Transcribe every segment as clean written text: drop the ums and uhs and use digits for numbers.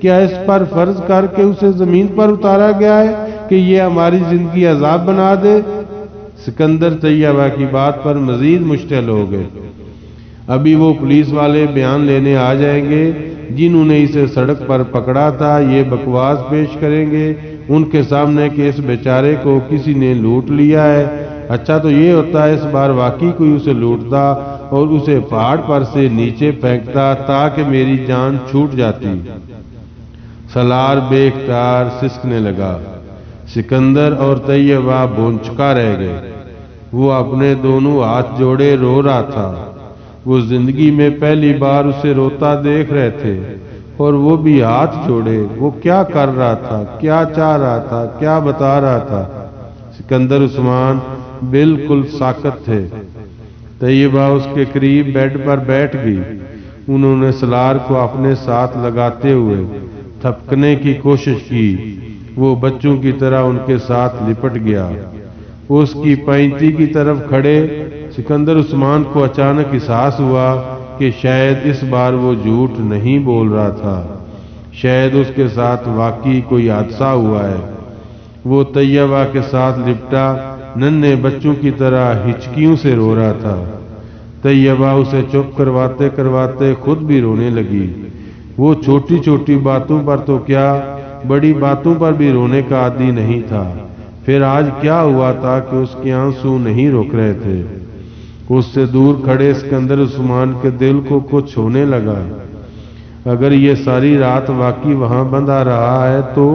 کیا اس پر فرض کر کے اسے زمین پر اتارا گیا ہے کہ یہ ہماری زندگی عذاب بنا دے؟ سکندر طیبہ کی بات پر مزید مشتعل ہو گئے۔ ابھی وہ پولیس والے بیان لینے آ جائیں گے جنہوں نے اسے سڑک پر پکڑا تھا، یہ بکواس پیش کریں گے ان کے سامنے کہ اس بیچارے کو کسی نے لوٹ لیا ہے۔ اچھا تو یہ ہوتا ہے اس بار واقعی کوئی اسے لوٹتا اور اسے پہاڑ پر سے نیچے پھینکتا تاکہ میری جان چھوٹ جاتی۔ سالار بے اختیار سسکنے لگا۔ سکندر اور طیبہ بونچکا رہ گئے۔ وہ اپنے دونوں ہاتھ جوڑے رو رہا تھا۔ وہ زندگی میں پہلی بار اسے روتا دیکھ رہے تھے، اور وہ بھی ہاتھ جوڑے۔ وہ کیا کر رہا تھا، کیا چاہ رہا تھا، کیا بتا رہا تھا؟ سکندر عثمان بالکل ساکت تھے۔ طیبہ اس کے قریب بیڈ پر بیٹھ گئی۔ انہوں نے سالار کو اپنے ساتھ لگاتے ہوئے تھپکنے کی کوشش کی۔ وہ بچوں کی طرح ان کے ساتھ لپٹ گیا۔ اس کی پینتی کی طرف کھڑے سکندر عثمان کو اچانک احساس ہوا کہ شاید اس بار وہ جھوٹ نہیں بول رہا تھا، شاید اس کے ساتھ واقعی کوئی حادثہ ہوا ہے۔ وہ طیبہ کے ساتھ لپٹا، ننھے بچوں کی طرح ہچکیوں سے رو رہا تھا۔ طیبہ اسے چپ کرواتے کرواتے خود بھی رونے لگی۔ وہ چھوٹی چھوٹی باتوں پر تو کیا، بڑی باتوں پر بھی رونے کا عادی نہیں تھا۔ پھر آج کیا ہوا تھا کہ اس کے آنسو نہیں روک رہے تھے؟ اس سے دور کھڑے سکندر عثمان کے دل کو کچھ ہونے لگا۔ اگر یہ ساری رات واقعی وہاں بندھا رہا ہے تو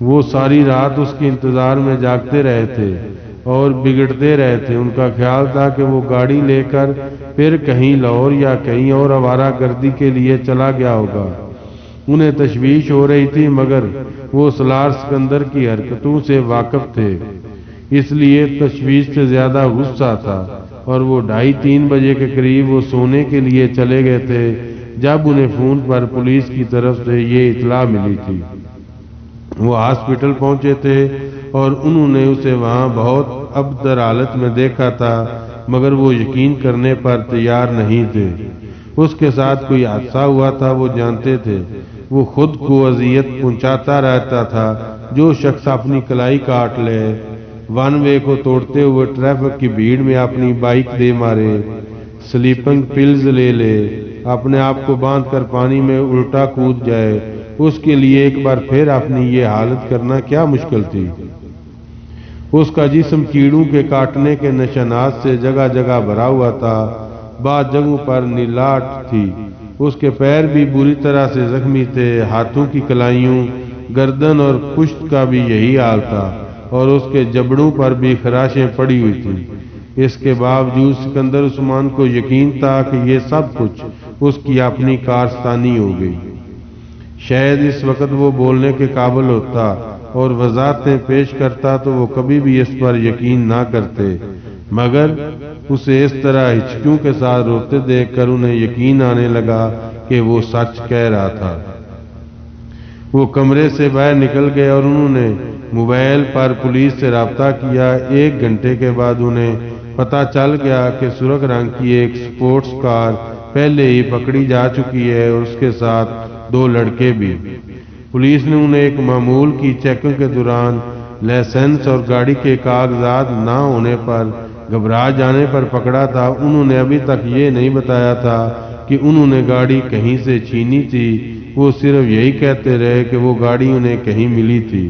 وہ ساری رات اس کے انتظار میں جاگتے رہے تھے اور بگڑتے رہے تھے۔ ان کا خیال تھا کہ وہ گاڑی لے کر پھر کہیں لاہور یا کہیں اور آوارہ گردی کے لیے چلا گیا ہوگا۔ انہیں تشویش ہو رہی تھی، مگر وہ سالار سکندر کی حرکتوں سے واقف تھے، اس لیے تشویش سے زیادہ غصہ تھا۔ اور وہ 2:30-3 بجے کے قریب وہ سونے کے لیے چلے گئے تھے جب انہیں فون پر پولیس کی طرف سے یہ اطلاع ملی تھی۔ وہ ہاسپٹل پہنچے تھے اور انہوں نے اسے وہاں بہت ابتر حالت میں دیکھا تھا، مگر وہ یقین کرنے پر تیار نہیں تھے۔ اس کے ساتھ کوئی حادثہ ہوا تھا، وہ جانتے تھے۔ وہ خود کو اذیت پہنچاتا رہتا تھا۔ جو شخص اپنی کلائی کاٹ لے، ون وے کو توڑتے ہوئے ٹریفک کی بھیڑ میں اپنی بائک دے مارے، سلیپنگ پلز لے لے، اپنے آپ کو باندھ کر پانی میں الٹا کود جائے، اس کے لیے ایک بار پھر اپنی یہ حالت کرنا کیا مشکل تھی؟ اس کا جسم کیڑوں کے کاٹنے کے نشانات سے جگہ جگہ بھرا ہوا تھا، بعض جگہوں پر نیلاٹ تھی۔ اس کے پیر بھی بری طرح سے زخمی تھے، ہاتھوں کی کلائیوں، گردن اور پشت کا بھی یہی حال تھا، اور اس کے جبڑوں پر بھی خراشیں پڑی ہوئی تھیں۔ اس کے باوجود سکندر عثمان کو یقین تھا کہ یہ سب کچھ اس کی اپنی کارستانی ہو گئی۔ شاید اس وقت وہ بولنے کے قابل ہوتا اور وضاحتیں پیش کرتا تو وہ کبھی بھی اس پر یقین نہ کرتے، مگر اسے اس طرح ہچکیوں کے ساتھ روتے دیکھ کر انہیں یقین آنے لگا کہ وہ سچ کہہ رہا تھا۔ وہ کمرے سے باہر نکل گئے اور انہوں نے موبائل پر پولیس سے رابطہ کیا۔ 1 گھنٹے کے بعد انہیں پتہ چل گیا کہ سرخ رنگ کی ایک سپورٹس کار پہلے ہی پکڑی جا چکی ہے اور اس کے ساتھ 2 لڑکے بھی۔ پولیس نے انہیں ایک معمول کی چیکنگ کے دوران لائسنس اور گاڑی کے کاغذات نہ ہونے پر گھبرا جانے پر پکڑا تھا۔ انہوں نے ابھی تک یہ نہیں بتایا تھا کہ انہوں نے گاڑی کہیں سے چھینی تھی، وہ صرف یہی کہتے رہے کہ وہ گاڑی انہیں کہیں ملی تھی،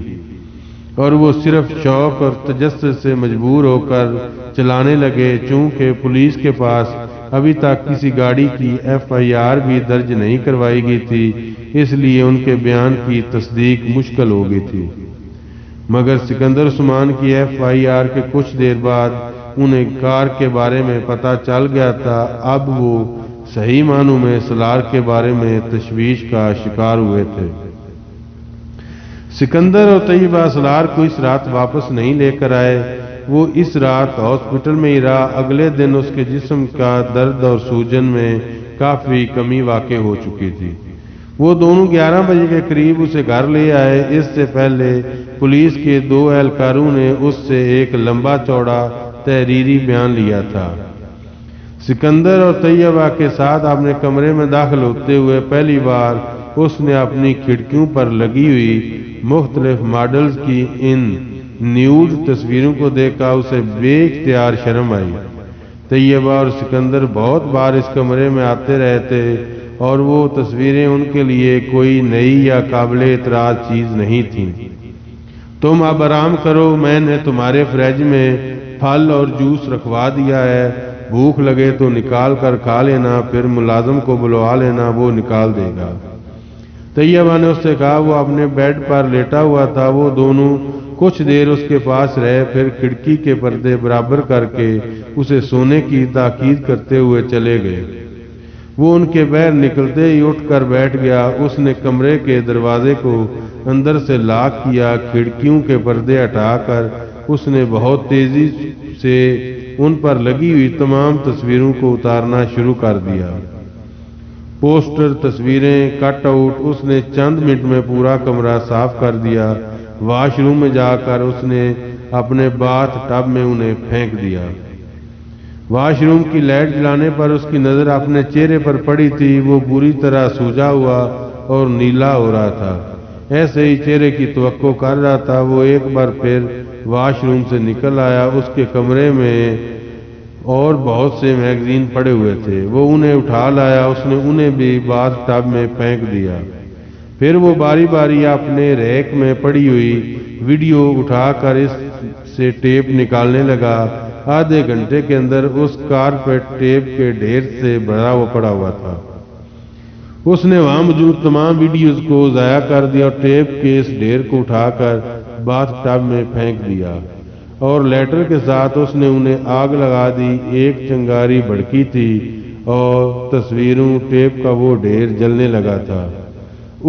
اور وہ صرف شوق اور تجسس سے مجبور ہو کر چلانے لگے۔ چونکہ پولیس کے پاس ابھی تک کسی گاڑی کی FIR بھی درج نہیں کروائی گئی تھی، اس لیے ان کے بیان کی تصدیق مشکل ہو گئی تھی۔ مگر سکندر عثمان کی FIR کے کچھ دیر بعد انہیں کار کے بارے میں پتہ چل گیا تھا۔ اب وہ صحیح معنوں میں سالار کے بارے میں تشویش کا شکار ہوئے تھے۔ سکندر اور طیبہ سالار کو اس رات واپس نہیں لے کر آئے۔ وہ اس رات ہاسپٹل میں ہی رہا۔ اگلے دن اس کے جسم کا درد اور سوجن میں کافی کمی واقع ہو چکی تھی۔ وہ دونوں 11 بجے کے قریب اسے گھر لے آئے۔ اس سے پہلے پولیس کے 2 اہلکاروں نے اس سے ایک لمبا چوڑا تحریری بیان لیا تھا۔ سکندر اور طیبہ کے ساتھ اپنے کمرے میں داخل ہوتے ہوئے پہلی بار اس نے اپنی کھڑکیوں پر لگی ہوئی مختلف ماڈلز کی ان نیوڈ تصویروں کو دیکھا اسے بے اختیار شرم آئی۔ طیبہ اور سکندر بہت بار اس کمرے میں آتے رہے تھے اور وہ تصویریں ان کے لیے کوئی نئی یا قابل اعتراض چیز نہیں تھیں۔ تم اب آرام کرو، میں نے تمہارے فریج میں پھل اور جوس رکھوا دیا ہے، بھوک لگے تو نکال کر کھا لینا، پھر ملازم کو بلوا لینا، وہ نکال دے گا۔ طیبہ نے اس سے کہا۔ وہ اپنے بیڈ پر لیٹا ہوا تھا۔ وہ دونوں کچھ دیر اس کے پاس رہے، پھر کھڑکی کے پردے برابر کر کے اسے سونے کی تاکید کرتے ہوئے چلے گئے۔ وہ ان کے بغیر نکلتے ہی اٹھ کر بیٹھ گیا۔ اس نے کمرے کے دروازے کو اندر سے لاک کیا، کھڑکیوں کے پردے ہٹا کر اس نے بہت تیزی سے ان پر لگی ہوئی تمام تصویروں کو اتارنا شروع کر دیا۔ پوسٹر، تصویریں، کٹ آؤٹ، اس نے چند منٹ میں پورا کمرہ صاف کر دیا۔ واش روم میں جا کر اس نے اپنے باتھ ٹب میں انہیں پھینک دیا۔ واش روم کی لائٹ جلانے پر اس کی نظر اپنے چہرے پر پڑی تھی۔ وہ بری طرح سوجا ہوا اور نیلا ہو رہا تھا، ایسے ہی چہرے کی توقع کر رہا تھا۔ وہ ایک بار پھر واش روم سے نکل آیا۔ اس کے کمرے میں اور بہت سے میگزین پڑے ہوئے تھے، وہ انہیں اٹھا لایا۔ اس نے انہیں بھی باتھ ٹب میں پھینک دیا۔ پھر وہ باری باری اپنے ریک میں پڑی ہوئی ویڈیو اٹھا کر اس سے ٹیپ نکالنے لگا۔ آدھے گھنٹے کے اندر اس کارپیٹ ٹیپ کے ڈھیر سے بھرا پڑا ہوا تھا۔ اس نے وہاں موجود تمام ویڈیوز کو ضائع کر دیا اور ٹیپ کے اس ڈھیر کو اٹھا کر باتھ ٹب میں پھینک دیا اور لیٹر کے ساتھ اس نے انہیں آگ لگا دی۔ ایک چنگاری بھڑکی تھی اور تصویروں ٹیپ کا وہ ڈھیر جلنے لگا تھا۔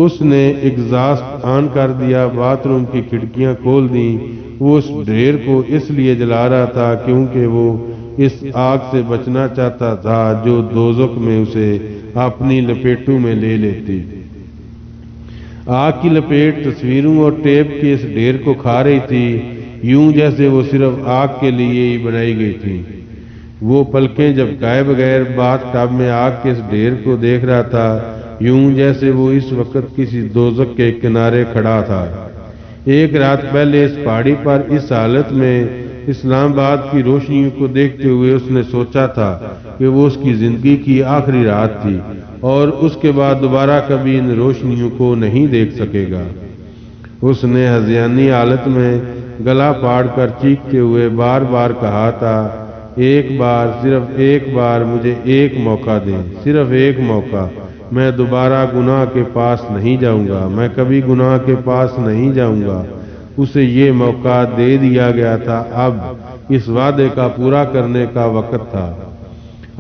اس نے ایگزاسٹ آن کر دیا، باتھ روم کی کھڑکیاں کھول دیں۔ وہ اس ڈھیر کو اس لیے جلا رہا تھا کیونکہ وہ اس آگ سے بچنا چاہتا تھا جو دوزخ میں اسے اپنی لپیٹوں میں لے لیتی۔ آگ کی لپیٹ تصویروں اور ٹیپ کے اس ڈھیر کو کھا رہی تھی، یوں جیسے وہ صرف آگ کے لیے ہی بنائی گئی تھی۔ وہ پلکیں جھپکائے بغیر باتھ ٹب میں آگ کے اس ڈھیر کو دیکھ رہا تھا، یوں جیسے وہ اس وقت کسی دوزخ کے کنارے کھڑا تھا۔ ایک رات پہلے اس پہاڑی پر اس حالت میں اسلام آباد کی روشنیوں کو دیکھتے ہوئے اس نے سوچا تھا کہ وہ اس کی زندگی کی آخری رات تھی اور اس کے بعد دوبارہ کبھی ان روشنیوں کو نہیں دیکھ سکے گا۔ اس نے ہذیانی حالت میں گلا پھاڑ کر چیختے ہوئے بار بار کہا تھا، ایک بار، صرف ایک بار مجھے ایک موقع دیں، صرف ایک موقع، میں دوبارہ گناہ کے پاس نہیں جاؤں گا، میں کبھی گناہ کے پاس نہیں جاؤں گا۔ اسے یہ موقع دے دیا گیا تھا، اب اس وعدے کا پورا کرنے کا وقت تھا۔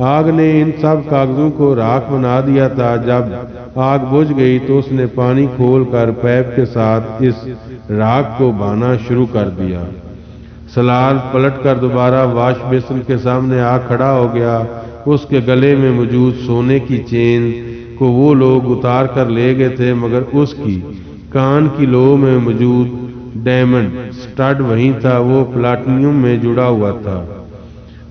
آگ نے ان سب کاغذوں کو راکھ بنا دیا تھا۔ جب آگ بجھ گئی تو اس نے پانی کھول کر پائپ کے ساتھ اس راکھ کو بہانا شروع کر دیا۔ سلار پلٹ کر دوبارہ واش بیسن کے سامنے آ کھڑا ہو گیا۔ اس کے گلے میں موجود سونے کی چین کو وہ لوگ اتار کر لے گئے تھے، مگر اس کی کان کی لو میں موجود ڈائمنڈ سٹڈ وہیں تھا، وہ پلاٹینم میں جڑا ہوا تھا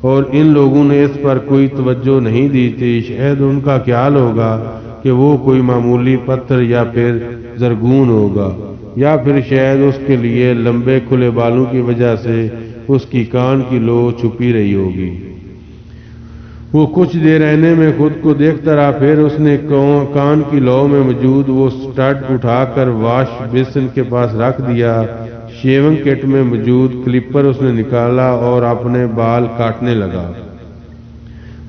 اور ان لوگوں نے اس پر کوئی توجہ نہیں دی تھی۔ شاید ان کا خیال ہوگا کہ وہ کوئی معمولی پتھر یا پھر زرگون ہوگا، یا پھر شاید اس کے لیے لمبے کھلے بالوں کی وجہ سے اس کی کان کی لو چھپی رہی ہوگی۔ وہ کچھ دیر آئینے میں خود کو دیکھتا رہا، پھر اس نے کان کی لو میں موجود وہ سٹڈ اٹھا کر واش بیسن کے پاس رکھ دیا۔ شیونگ کٹ میں موجود کلپر اس نے نکالا اور اپنے بال کاٹنے لگا،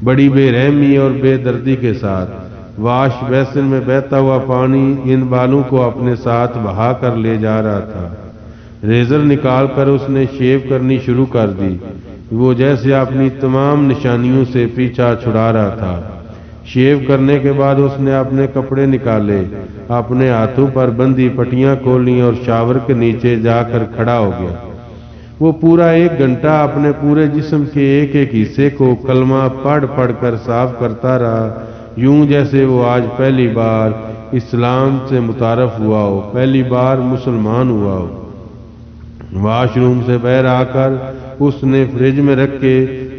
بڑی بے رحمی اور بے دردی کے ساتھ۔ واش بیسن میں بہتا ہوا پانی ان بالوں کو اپنے ساتھ بہا کر لے جا رہا تھا۔ ریزر نکال کر اس نے شیو کرنی شروع کر دی، وہ جیسے اپنی تمام نشانیوں سے پیچھا چھڑا رہا تھا۔ شیو کرنے کے بعد اس نے اپنے کپڑے نکالے، اپنے ہاتھوں پر بندھی پٹیاں کھولیں اور شاور کے نیچے جا کر کھڑا ہو گیا۔ وہ پورا ایک گھنٹہ اپنے پورے جسم کے ایک ایک حصے کو کلمہ پڑھ پڑھ کر صاف کرتا رہا، یوں جیسے وہ آج پہلی بار اسلام سے متعارف ہوا ہو، پہلی بار مسلمان ہوا ہو۔ واش روم سے باہر آ کر اس نے فریج میں رکھے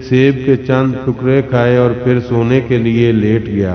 سیب کے چند ٹکڑے کھائے اور پھر سونے کے لیے لیٹ گیا۔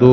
2